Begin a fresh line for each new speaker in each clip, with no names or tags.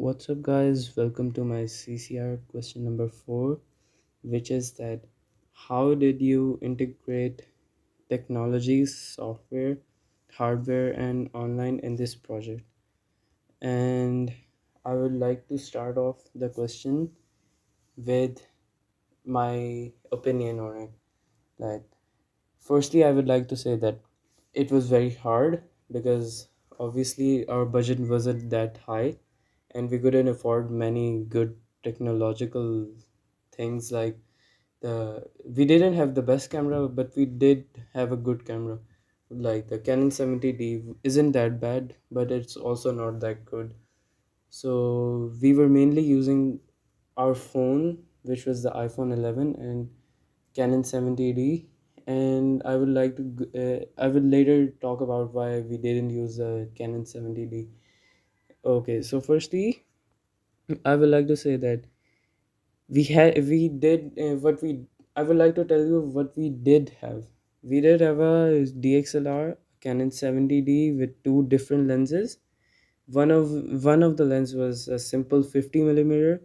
What's up, guys? Welcome to my CCR question number 4, which is that how did you integrate technologies, software, hardware, and online in this project? And I would like to start off the question with my opinion on it. That firstly, I would like to say that it was very hard because obviously our budget wasn't that high and we couldn't afford many good technological things like we didn't have the best camera, but we did have a good camera. Like the Canon 70D isn't that bad, but it's also not that good. So we were mainly using our phone, which was the iPhone 11 and Canon 70D. And I will later talk about why we didn't use the Canon 70D. Okay, so firstly, I would like to say that we did what we I would like to tell you what we did have. We did have a DXLR Canon 70D with two different lenses. One of the lens was a simple 50 millimeter,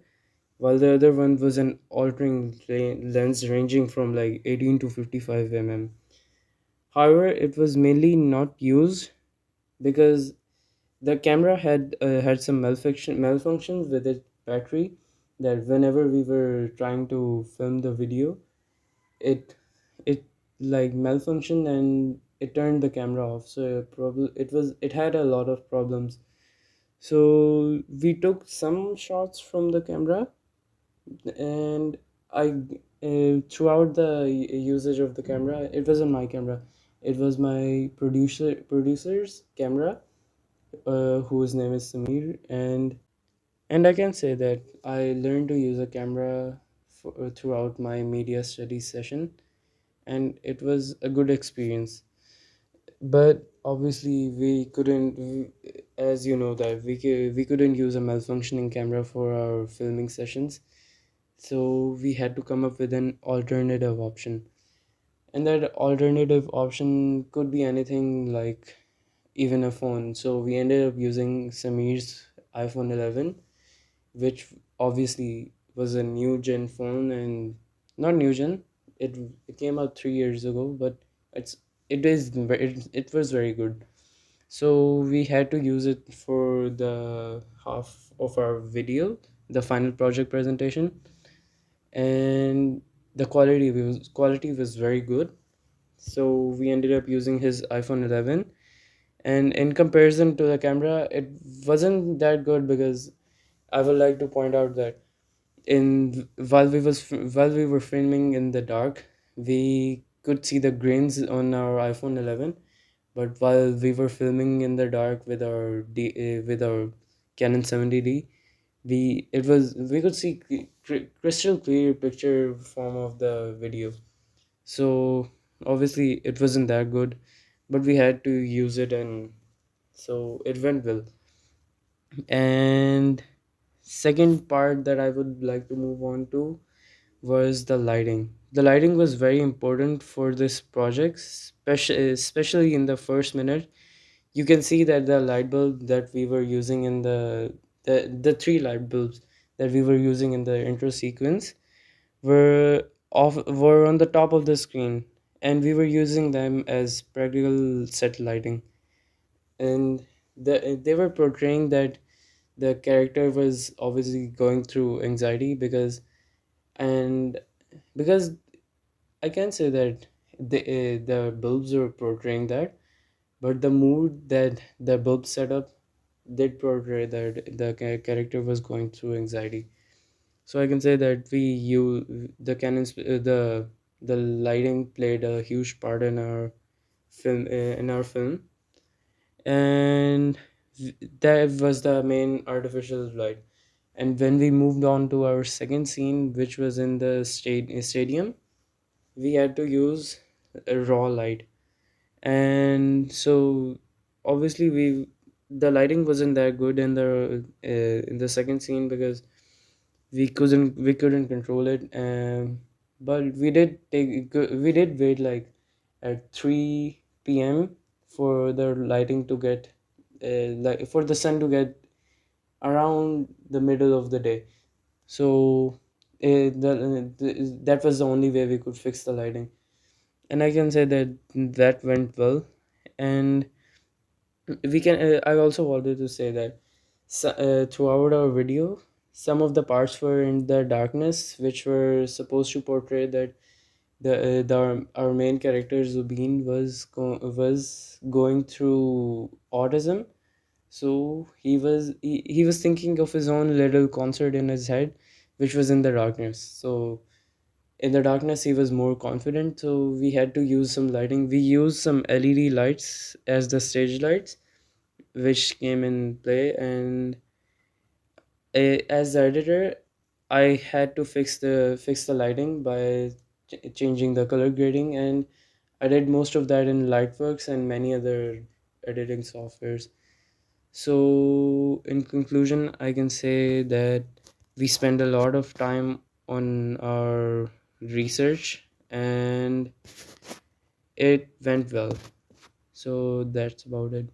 while the other one was an lens ranging from like 18 to 55 mm. However, it was mainly not used because the camera had some malfunctions with its battery, that whenever we were trying to film the video, it it like malfunctioned and it turned the camera off. So probably it had a lot of problems. So we took some shots from the camera, and I throughout the usage of the camera, it wasn't my camera, it was my producer's camera, whose name is Samir, and I can say that I learned to use a camera throughout my media studies session, and it was a good experience. But obviously, as you know, that we couldn't use a malfunctioning camera for our filming sessions, so we had to come up with an alternative option. And that alternative option could be anything, like even a phone. So we ended up using Samir's iPhone 11, which obviously was a new gen phone, and not new gen, it came out 3 years ago, but it's it was very good. So we had to use it for the half of our video, the final project presentation, and the quality was very good. So we ended up using his iPhone 11, and in comparison to the camera, it wasn't that good because I would like to point out that in while we were filming in the dark, we could see the grains on our iPhone 11. But while we were filming in the dark with with our Canon 70D, we could see crystal clear picture form of the video. So obviously it wasn't that good, but we had to use it, and so it went well. And second part that I would like to move on to was the lighting. The lighting was very important for this project, especially in the first minute. You can see that the light bulb that we were using in the three light bulbs that we were using in the intro sequence were on the top of the screen, and we were using them as practical set lighting. And they were portraying that the character was obviously going through anxiety and because I can say that the bulbs were portraying that, but the mood that the bulb set up did portray that the character was going through anxiety. So I can say that the lighting played a huge part in our film, and that was the main artificial light. And when we moved on to our second scene, which was in the stadium, we had to use a raw light. And so obviously the lighting wasn't that good in the second scene because we couldn't control it. But we did wait like at 3 p.m. for the lighting to get like for the sun to get around the middle of the day. So that was the only way we could fix the lighting, and I can say that that went well. And we can I also wanted to say that throughout our video, some of the parts were in the darkness, which were supposed to portray that the our main character Zubin was going through autism. So he was thinking of his own little concert in his head, which was in the darkness. So in the darkness he was more confident, so we had to use some lighting. We used some LED lights as the stage lights, which came in play. And as the editor, I had to fix the lighting by changing the color grading, and I did most of that in Lightworks and many other editing softwares. So in conclusion, I can say that we spend a lot of time on our research, and it went well. So that's about it.